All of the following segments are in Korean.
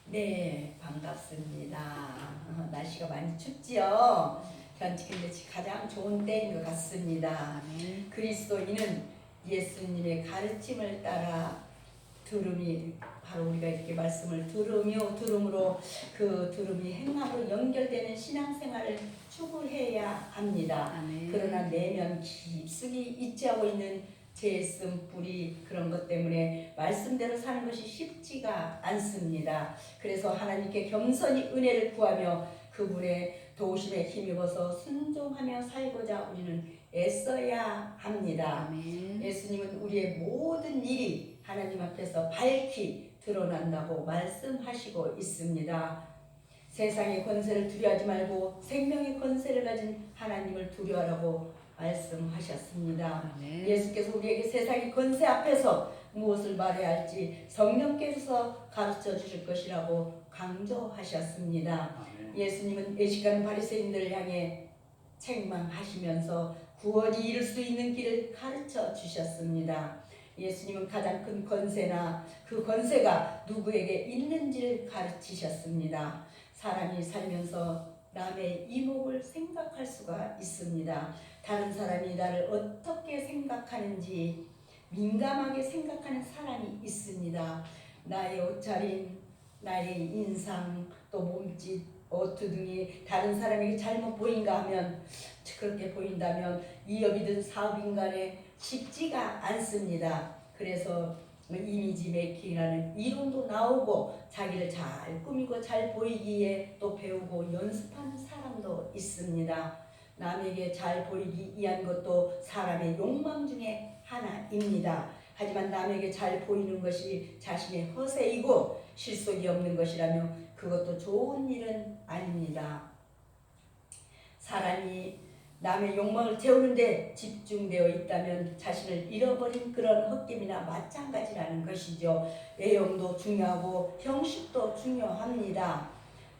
네, 반갑습니다. 날씨가 많이 춥지요? 현지인들 가장 좋은 때인 것 같습니다. 그리스도인은 예수님의 가르침을 따라 들음이 바로 우리가 이렇게 말씀을 들음으로 그 들음이 행함으로 연결되는 신앙생활을 추구해야 합니다. 그러나 내면 깊숙이 있지하고 있는 죄씀 뿌리 그런 것 때문에 말씀대로 사는 것이 쉽지가 않습니다. 그래서 하나님께 겸손히 은혜를 구하며 그분의 도우심에 힘입어서 순종하며 살고자 우리는 애써야 합니다. 예수님은 우리의 모든 일이 하나님 앞에서 밝히 드러난다고 말씀하시고 있습니다. 세상의 권세를 두려워하지 말고 생명의 권세를 가진 하나님을 두려워하라고 말씀하셨습니다. 예수께서 우리에게 세상의 권세 앞에서 무엇을 말해야 할지 성령께서 가르쳐 주실 것이라고 강조하셨습니다. 예수님은 애식하는 바리새인들을 향해 책망하시면서 구원이 이룰 수 있는 길을 가르쳐 주셨습니다. 예수님은 가장 큰 권세나 그 권세가 누구에게 있는지를 가르치셨습니다. 사람이 살면서 남의 이목을 생각할 수가 있습니다. 다른 사람이 나를 어떻게 생각하는지 민감하게 생각하는 사람이 있습니다. 나의 옷차림, 나의 인상, 또 몸짓, 어투 등이 다른 사람에게 잘못 보인가 하면 그렇게 보인다면 이업이든 사업인 간에 쉽지가 않습니다. 그래서 이미지 메이킹이라는 이론도 나오고 자기를 잘 꾸미고 잘 보이기에 또 배우고 연습하는 사람도 있습니다. 남에게 잘 보이기 위한 것도 사람의 욕망 중에 하나입니다. 하지만 남에게 잘 보이는 것이 자신의 허세이고 실속이 없는 것이라면 그것도 좋은 일은 아닙니다. 사람이 남의 욕망을 채우는데 집중되어 있다면 자신을 잃어버린 그런 헛김이나 마찬가지라는 것이죠. 애용도 중요하고 형식도 중요합니다.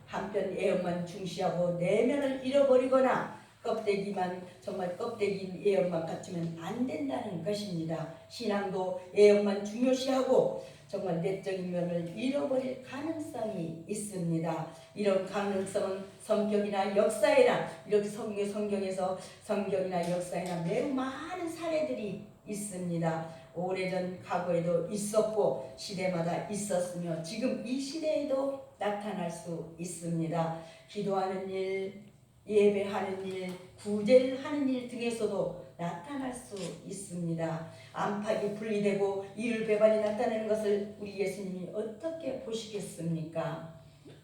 한편 애용만 중시하고 내면을 잃어버리거나 껍데기만 정말 껍데기인 애용만 갖추면 안 된다는 것입니다. 신앙도 애용만 중요시하고 정말 내적인 면을 잃어버릴 가능성이 있습니다. 이런 가능성은 성경이나 역사에나 이렇게 성경에서 성경이나 역사에나 매우 많은 사례들이 있습니다. 오래전 과거에도 있었고 시대마다 있었으며 지금 이 시대에도 나타날 수 있습니다. 기도하는 일, 예배하는 일, 구제를 하는 일 등에서도 나타날 수 있습니다. 안팎이 분리되고 이율배반이 나타나는 것을 우리 예수님이 어떻게 보시겠습니까?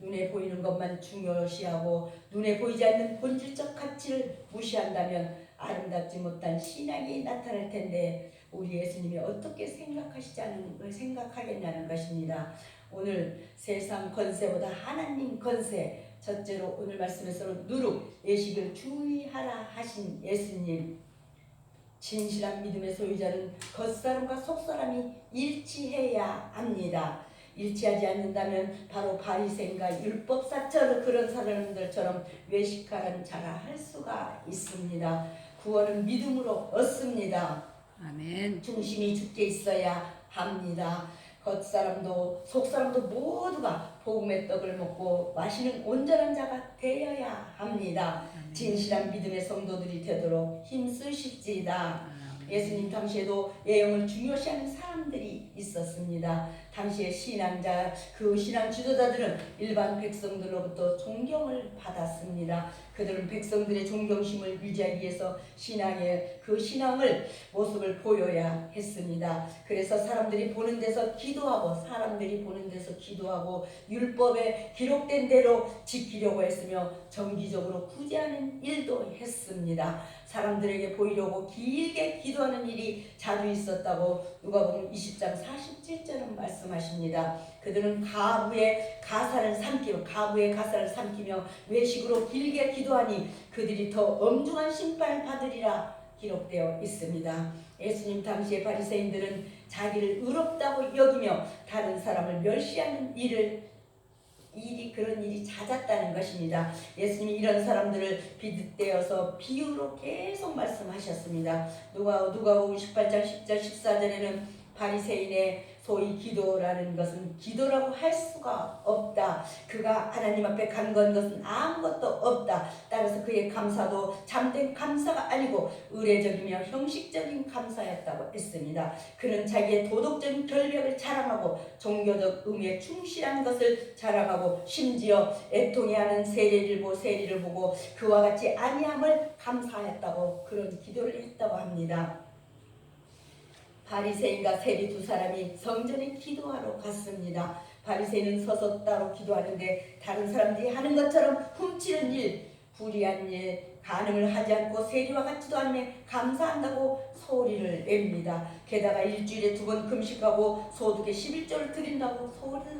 눈에 보이는 것만 중요시하고 눈에 보이지 않는 본질적 가치를 무시한다면 아름답지 못한 신앙이 나타날 텐데 우리 예수님이 어떻게 생각하겠냐는 것입니다. 오늘 세상 권세보다 하나님 권세, 첫째로 오늘 말씀에서는 누룩, 예식을 주의하라 하신 예수님. 진실한 믿음의 소유자는 겉사람과 속사람이 일치해야 합니다. 일치하지 않는다면 바로 바리새인과 율법사처럼 그런 사람들처럼 외식하는 자가 할 수가 있습니다. 구원은 믿음으로 얻습니다. 아멘. 중심이 주께 있어야 합니다. 겉사람도 속사람도 모두가 복음의 떡을 먹고 마시는 온전한 자가 되어야 합니다. 진실한 믿음의 성도들이 되도록 힘쓰실지이다. 예수님 당시에도 예영을 중요시하는 사람들이 있었습니다. 당시의 신앙자, 그 신앙 지도자들은 일반 백성들로부터 존경을 받았습니다. 그들은 백성들의 존경심을 유지하기 위해서 신앙의 그 신앙을 모습을 보여야 했습니다. 그래서 사람들이 보는 데서 기도하고 율법에 기록된 대로 지키려고 했으며 정기적으로 구제하는 일도 했습니다. 사람들에게 보이려고 길게 기도하는 일이 자주 있었다고 누가복음 20장 47절은 말씀하십니다. 그들은 가부의 가사를 삼키며 외식으로 길게 기도하니 그들이 더 엄중한 심판을 받으리라 기록되어 있습니다. 예수님 당시의 바리새인들은 자기를 의롭다고 여기며 다른 사람을 멸시하는 그런 일이 잦았다는 것입니다. 예수님이 이런 사람들을 비롯되어서 비유로 계속 말씀하셨습니다. 누가복음 18장 10절 14절에는 바리새인의 소위 기도라는 것은 기도라고 할 수가 없다. 그가 하나님 앞에 간 것은 아무것도 없다. 따라서 그의 감사도 참된 감사가 아니고 의례적이며 형식적인 감사였다고 했습니다. 그는 자기의 도덕적인 결백을 자랑하고 종교적 의미에 충실한 것을 자랑하고 심지어 애통해하는 세리를 보고 그와 같이 아니함을 감사했다고 그런 기도를 했다고 합니다. 바리새인과 세리 두 사람이 성전에 기도하러 갔습니다. 바리새인은 서서 따로 기도하는데 다른 사람들이 하는 것처럼 훔치는 일, 불의한 일, 간음을 하지 않고 세리와 같이도 않으며 감사한다고 소리를 냅니다. 게다가 일주일에 2번 금식하고 소득의 11조를 드린다고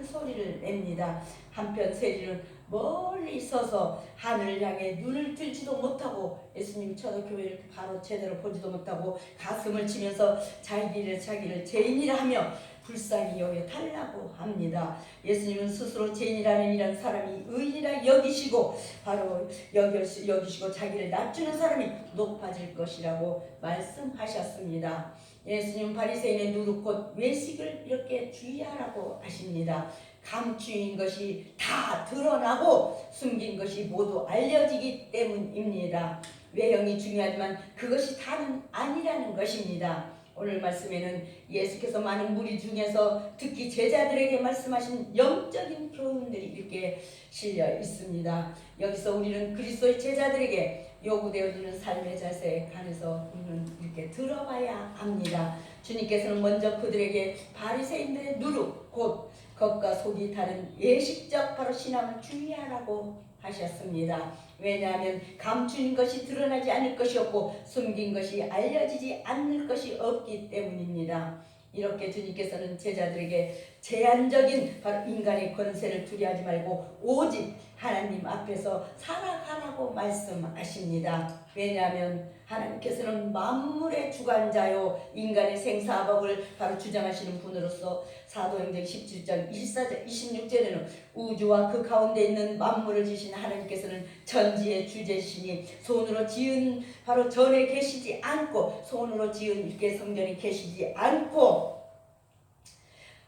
소리를 냅니다. 한편 세리는 멀리 서서 하늘을 향해 눈을 들지도 못하고 예수님 초대교회를 바로 제대로 보지도 못하고 가슴을 치면서 자기를 죄인이라 하며 불쌍히 여겨 달라고 합니다. 예수님은 스스로 죄인이라는 이런 사람이 의인이라 여기시고 바로 여기시고 자기를 낮추는 사람이 높아질 것이라고 말씀하셨습니다. 예수님 바리새인의 누룩 곧 외식을 이렇게 주의하라고 하십니다. 감추인 것이 다 드러나고 숨긴 것이 모두 알려지기 때문입니다. 외형이 중요하지만 그것이 다는 아니라는 것입니다. 오늘 말씀에는 예수께서 많은 무리 중에서 특히 제자들에게 말씀하신 영적인 교훈들이 이렇게 실려 있습니다. 여기서 우리는 그리스도의 제자들에게 요구되어지는 삶의 자세에 관해서 우리는 이렇게 들어봐야 합니다. 주님께서는 먼저 그들에게 바리새인들의 누룩 곧 겉과 속이 다른 예식적 바로 신앙을 주의하라고 하셨습니다. 왜냐하면 감춘 것이 드러나지 않을 것이 없고 숨긴 것이 알려지지 않을 것이 없기 때문입니다. 이렇게 주님께서는 제자들에게 제한적인 바로 인간의 권세를 두려워하지 말고 오직 하나님 앞에서 살아가라고 말씀하십니다. 왜냐하면 하나님께서는 만물의 주관자요 인간의 생사법을 바로 주장하시는 분으로서 사도행전 17장 24절 26절에는 우주와 그 가운데 있는 만물을 지신 하나님께서는 천지의 주제시니 손으로 지은 바로 전에 계시지 않고 손으로 지은 이렇게 성전에 계시지 않고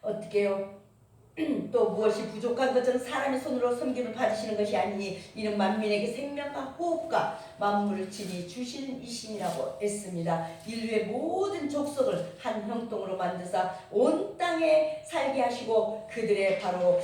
어떻게요? 또 무엇이 부족한 것은 사람의 손으로 섬김을 받으시는 것이 아니니 이는 만민에게 생명과 호흡과 만물을 친히 주시는 이심이라고 했습니다. 인류의 모든 족속을 한 형통으로 만드사 온 땅에 살게 하시고 그들의 바로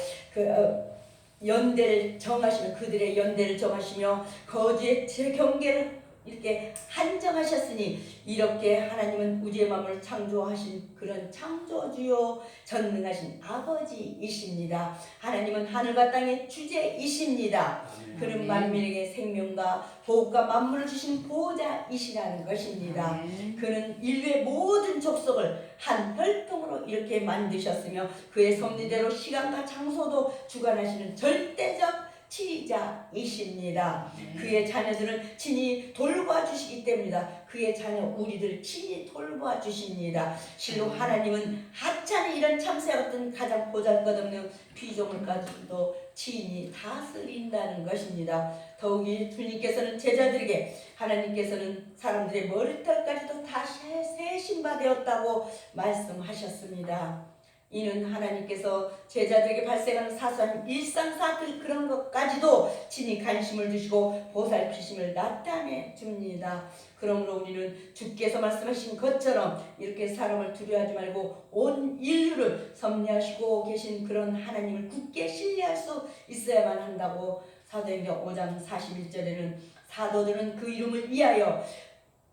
연대를 정하시며 거지의 제 경계를 이렇게 한정하셨으니 이렇게 하나님은 우주의 만물을 창조하신 그런 창조주요 전능하신 아버지이십니다. 하나님은 하늘과 땅의 주제이십니다. 그는 만민에게 생명과 보호과 만물을 주신 보호자이시라는 것입니다. 그는 인류의 모든 족속을 한 혈통으로 이렇게 만드셨으며 그의 섭리대로 시간과 장소도 주관하시는 절대적 치자이십니다. 그의 자녀들은 친히 돌봐주시기 때문이다. 그의 자녀 우리들 친히 돌봐주십니다. 실로 하나님은 하찮은 이런 참새와 같은 가장 보잘것없는 피조물까지도 친히 다스린다는 것입니다. 더욱이 주님께서는 제자들에게 하나님께서는 사람들의 머리털까지도 다 세신바 되었다고 말씀하셨습니다. 이는 하나님께서 제자들에게 발생하는 사소한 일상사들 그런 것까지도 친히 관심을 주시고 보살피심을 나타내 줍니다. 그러므로 우리는 주께서 말씀하신 것처럼 이렇게 사람을 두려워하지 말고 온 인류를 섭리하시고 계신 그런 하나님을 굳게 신뢰할 수 있어야만 한다고 사도행전 5장 41절에는 사도들은 그 이름을 위하여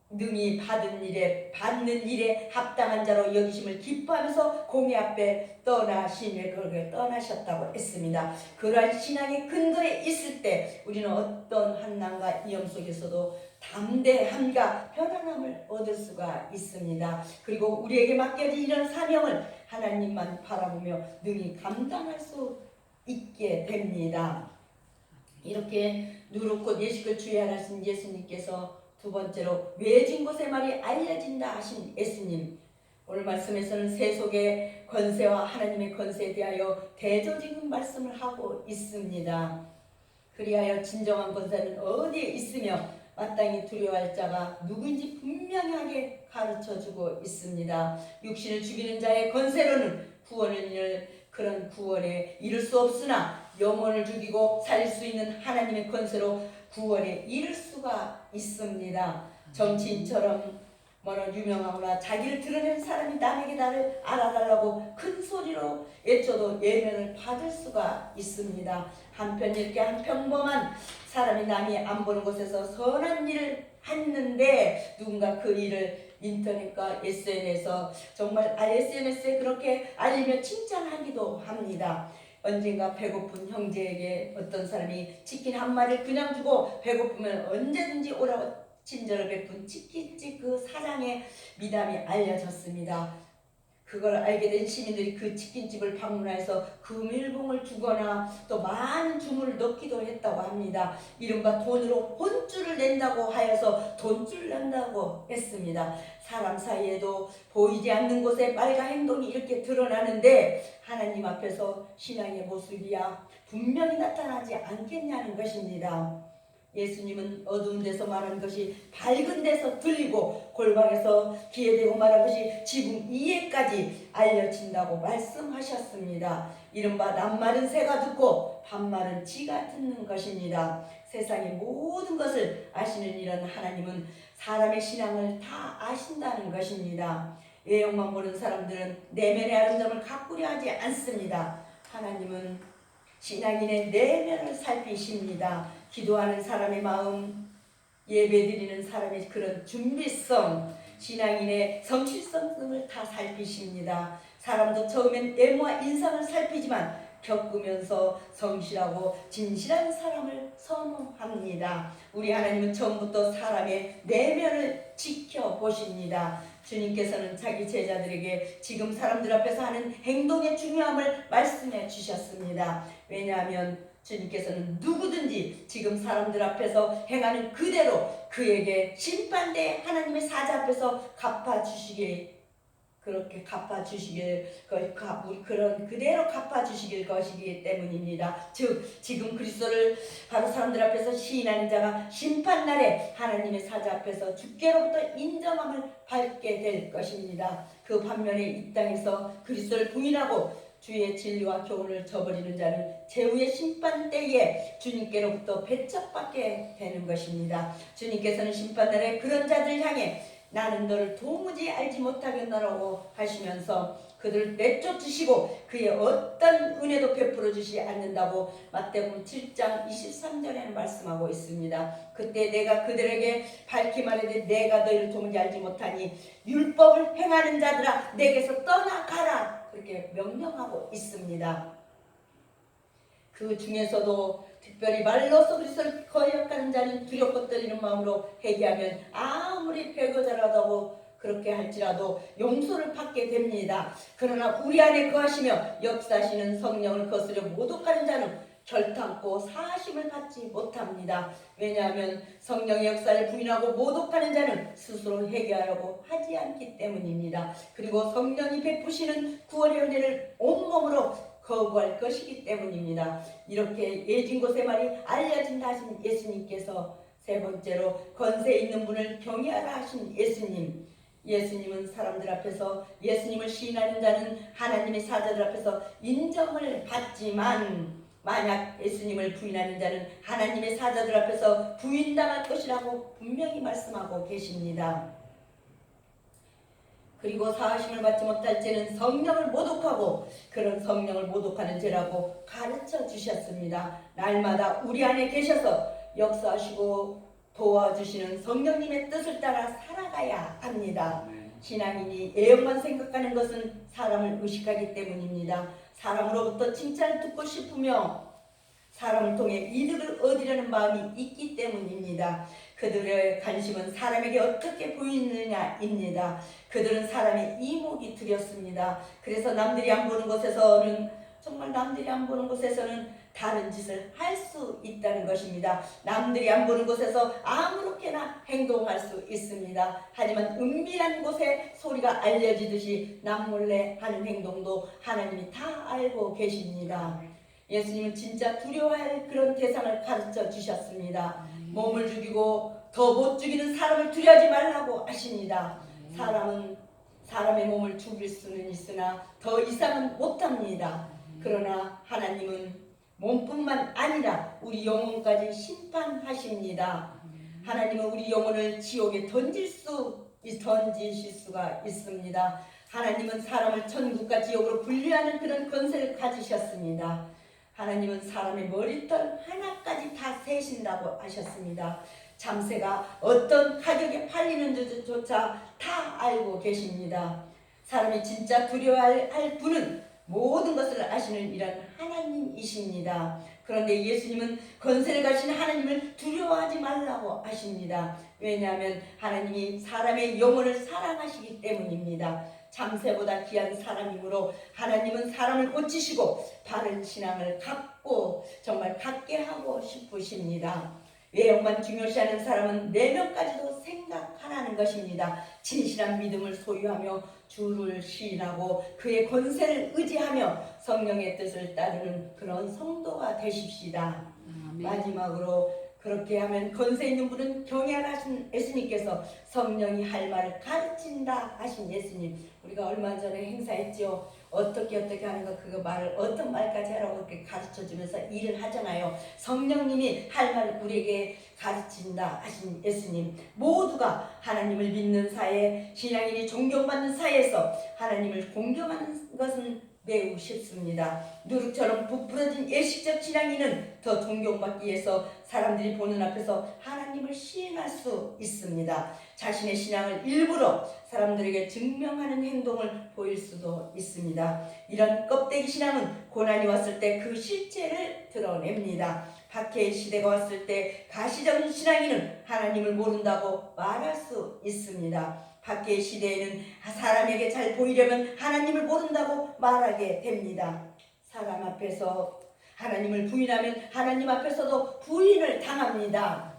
능히 받는 일에 합당한 자로 여기심을 기뻐하면서 공회 앞에 떠나셨다고 했습니다. 그러한 신앙의 근거에 있을 때 우리는 어떤 한난과 위험 속에서도 담대함과 편안함을 얻을 수가 있습니다. 그리고 우리에게 맡겨진 이런 사명을 하나님만 바라보며 능히 감당할 수 있게 됩니다. 이렇게 누룩고 예식을 주의하신 예수님께서 두 번째로 외진 곳의 말이 알려진다 하신 예수님. 오늘 말씀에서는 세속의 권세와 하나님의 권세에 대하여 대조적인 말씀을 하고 있습니다. 그리하여 진정한 권세는 어디에 있으며 마땅히 두려워할 자가 누구인지 분명하게 가르쳐주고 있습니다. 육신을 죽이는 자의 권세로는 구원을 이룰 그런 구원에 이를 수 없으나 영혼을 죽이고 살릴 수 있는 하나님의 권세로 구원에 이를 수가 있습니다. 정치인처럼 유명하거나 자기를 드러낸 사람이 남에게 나를 알아달라고 큰 소리로 외쳐도 예면을 받을 수가 있습니다. 한편 이렇게 한 평범한 사람이 남이 안 보는 곳에서 선한 일을 했는데 누군가 그 일을 인터넷과 SNS에서 정말 SNS에 그렇게 알리며 칭찬하기도 합니다. 언젠가 배고픈 형제에게 어떤 사람이 치킨 한 마리를 그냥 주고 배고프면 언제든지 오라고 친절을 베푼 치킨집 그 사장의 미담이 알려졌습니다. 그걸 알게 된 시민들이 그 치킨집을 방문해서 금일봉을 주거나 또 많은 주문을 넣기도 했다고 합니다. 이른바 돈으로 혼줄을 낸다고 하여서 돈줄 낸다고 했습니다. 사람 사이에도 보이지 않는 곳에 말과 행동이 이렇게 드러나는데 하나님 앞에서 신앙의 모습이야 분명히 나타나지 않겠냐는 것입니다. 예수님은 어두운 데서 말한 것이 밝은 데서 들리고 골방에서 귀에 대고 말한 것이 지붕 위에까지 알려진다고 말씀하셨습니다. 이른바 남말은 새가 듣고 반말은 쥐가 듣는 것입니다. 세상의 모든 것을 아시는 이런 하나님은 사람의 신앙을 다 아신다는 것입니다. 외형만 보는 사람들은 내면의 아름다움을 가꾸려 하지 않습니다. 하나님은 신앙인의 내면을 살피십니다. 기도하는 사람의 마음, 예배드리는 사람의 그런 준비성, 신앙인의 성실성을 다 살피십니다. 사람도 처음엔 외모와 인상을 살피지만 겪으면서 성실하고 진실한 사람을 선호합니다. 우리 하나님은 처음부터 사람의 내면을 지켜보십니다. 주님께서는 자기 제자들에게 지금 사람들 앞에서 하는 행동의 중요함을 말씀해 주셨습니다. 왜냐하면 주님께서는 누구든지 지금 사람들 앞에서 행하는 그대로 그에게 심판대 하나님의 사자 앞에서 갚아주시길 그렇게 갚아주시길 그런 그대로 갚아주시길 것이기 때문입니다. 즉 지금 그리스도를 바로 사람들 앞에서 시인하는 자가 심판날에 하나님의 사자 앞에서 주께로부터 인정함을 받게 될 것입니다. 그 반면에 이 땅에서 그리스도를 부인하고 주의 진리와 교훈을 저버리는 자는 제후의 심판 때에 주님께로부터 배척받게 되는 것입니다. 주님께서는 심판날에 그런 자들 향해 나는 너를 도무지 알지 못하겠노라고 하시면서 그들을 내쫓으시고 그의 어떤 은혜도 베풀어 주시지 않는다고 마태복음 7장 23절에는 말씀하고 있습니다. 그때 내가 그들에게 밝히 말하되 내가 너희를 도무지 알지 못하니 율법을 행하는 자들아 내게서 떠나가라 그렇게 명령하고 있습니다. 그 중에서도 특별히 말로서 그리스도를 거역하는 자는 두렵고 떨리는 마음으로 회개하면 아무리 배거자라고 그렇게 할지라도 용서를 받게 됩니다. 그러나 우리 안에 거하시며 역사하시는 성령을 거스려 모독하는 자는 결탄코 사하심을 받지 못합니다. 왜냐하면 성령의 역사를 부인하고 모독하는 자는 스스로 회개하려고 하지 않기 때문입니다. 그리고 성령이 베푸시는 구원의 은혜를 온몸으로 거부할 것이기 때문입니다. 이렇게 예진 곳의 말이 알려진다 하신 예수님께서 세 번째로 권세 있는 분을 경외하라 하신 예수님은 사람들 앞에서 예수님을 시인하는 자는 하나님의 사자들 앞에서 인정을 받지만 만약 예수님을 부인하는 자는 하나님의 사자들 앞에서 부인당할 것이라고 분명히 말씀하고 계십니다. 그리고 사하심을 받지 못할 죄는 성령을 모독하고 그런 성령을 모독하는 죄라고 가르쳐 주셨습니다. 날마다 우리 안에 계셔서 역사하시고 도와주시는 성령님의 뜻을 따라 살아가야 합니다. 신앙인이 애형만 생각하는 것은 사람을 의식하기 때문입니다. 사람으로부터 칭찬을 듣고 싶으며 사람을 통해 이득을 얻으려는 마음이 있기 때문입니다. 그들의 관심은 사람에게 어떻게 보이느냐입니다. 그들은 사람의 이목이 두렵습니다. 그래서 남들이 안 보는 곳에서는 다른 짓을 할 수 있다는 것입니다. 남들이 안 보는 곳에서 아무렇게나 행동할 수 있습니다. 하지만 은밀한 곳에 소리가 알려지듯이 남몰래 하는 행동도 하나님이 다 알고 계십니다. 예수님은 진짜 두려워할 그런 대상을 가르쳐 주셨습니다. 몸을 죽이고 더 못 죽이는 사람을 두려워하지 말라고 하십니다. 사람의 몸을 죽일 수는 있으나 더 이상은 못합니다. 그러나 하나님은 몸뿐만 아니라 우리 영혼까지 심판하십니다. 하나님은 우리 영혼을 지옥에 던지실 수가 있습니다. 하나님은 사람을 천국과 지옥으로 분리하는 그런 권세를 가지셨습니다. 하나님은 사람의 머리털 하나까지 다 세신다고 하셨습니다. 참새가 어떤 가격에 팔리는지조차 다 알고 계십니다. 사람이 진짜 두려워할 분은 모든 것을 아시는 이런 하나님이십니다. 그런데 예수님은 권세를 가진 하나님을 두려워하지 말라고 하십니다. 왜냐하면 하나님이 사람의 영혼을 사랑하시기 때문입니다. 참새보다 귀한 사람이므로 하나님은 사람을 고치시고 바른 신앙을 정말 갖게 하고 싶으십니다. 외형만 중요시하는 사람은 내면까지도 생각하라는 것입니다. 진실한 믿음을 소유하며 주를 시인하고 그의 권세를 의지하며 성령의 뜻을 따르는 그런 성도가 되십시다. 마지막으로 그렇게 하면 권세 있는 분은 경외하신 예수님께서 성령이 할 말을 가르친다 하신 예수님, 우리가 얼마 전에 행사했죠. 어떻게 하는 거, 그거 말을 어떤 말까지 하라고 그렇게 가르쳐주면서 일을 하잖아요. 성령님이 할 말을 우리에게 가르친다 하신 예수님, 모두가 하나님을 믿는 사회, 신앙인이 존경받는 사회에서 하나님을 공경하는 것은 매우 쉽습니다. 누룩처럼 부풀어진 예식적 신앙인은 더 존경받기 위해서 사람들이 보는 앞에서 하나님을 시인할 수 있습니다. 자신의 신앙을 일부러 사람들에게 증명하는 행동을 보일 수도 있습니다. 이런 껍데기 신앙은 고난이 왔을 때 그 실체를 드러냅니다. 박해의 시대가 왔을 때 가시적인 신앙인은 하나님을 모른다고 말할 수 있습니다. 박해의 시대에는 사람에게 잘 보이려면 하나님을 모른다고 말하게 됩니다. 사람 앞에서 하나님을 부인하면 하나님 앞에서도 부인을 당합니다.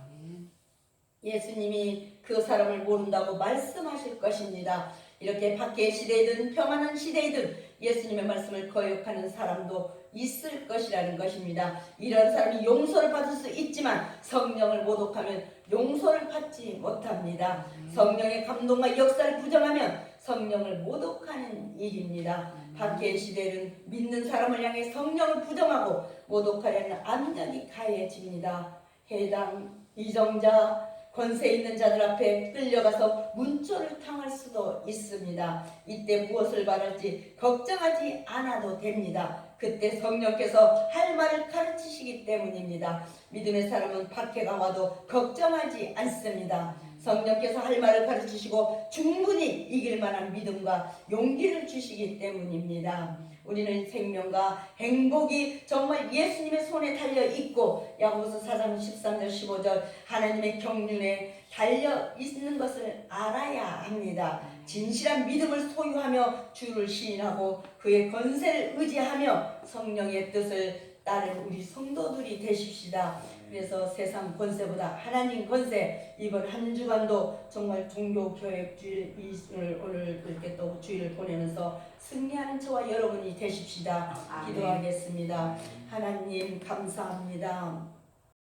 예수님이 그 사람을 모른다고 말씀하실 것입니다. 이렇게 박해의 시대이든 평안한 시대이든 예수님의 말씀을 거역하는 사람도 있을 것이라는 것입니다. 이런 사람이 용서를 받을 수 있지만 성령을 모독하면 용서를 받지 못합니다. 성령의 감동과 역사를 부정하면 성령을 모독하는 일입니다. 박해의 시대는 믿는 사람을 향해 성령을 부정하고 모독하려는 압력이 가해집니다. 해당 이정자, 권세 있는 자들 앞에 끌려가서 문초를 당할 수도 있습니다. 이때 무엇을 말할지 걱정하지 않아도 됩니다. 그때 성령께서 할 말을 가르치시기 때문입니다. 믿음의 사람은 박해가 와도 걱정하지 않습니다. 성령께서 할 말을 가르치시고 충분히 이길 만한 믿음과 용기를 주시기 때문입니다. 우리는 생명과 행복이 정말 예수님의 손에 달려있고 야고보서 4장 13절 15절 하나님의 경륜에 달려있는 것을 알아야 합니다. 진실한 믿음을 소유하며 주를 시인하고 그의 권세를 의지하며 성령의 뜻을 따른 우리 성도들이 되십시다. 그래서 세상 권세보다 하나님 권세, 이번 한 주간도 정말 종교교육주일 오늘 이렇게 또 주일을 보내면서 승리하는 저와 여러분이 되십시다. 기도하겠습니다. 하나님 감사합니다.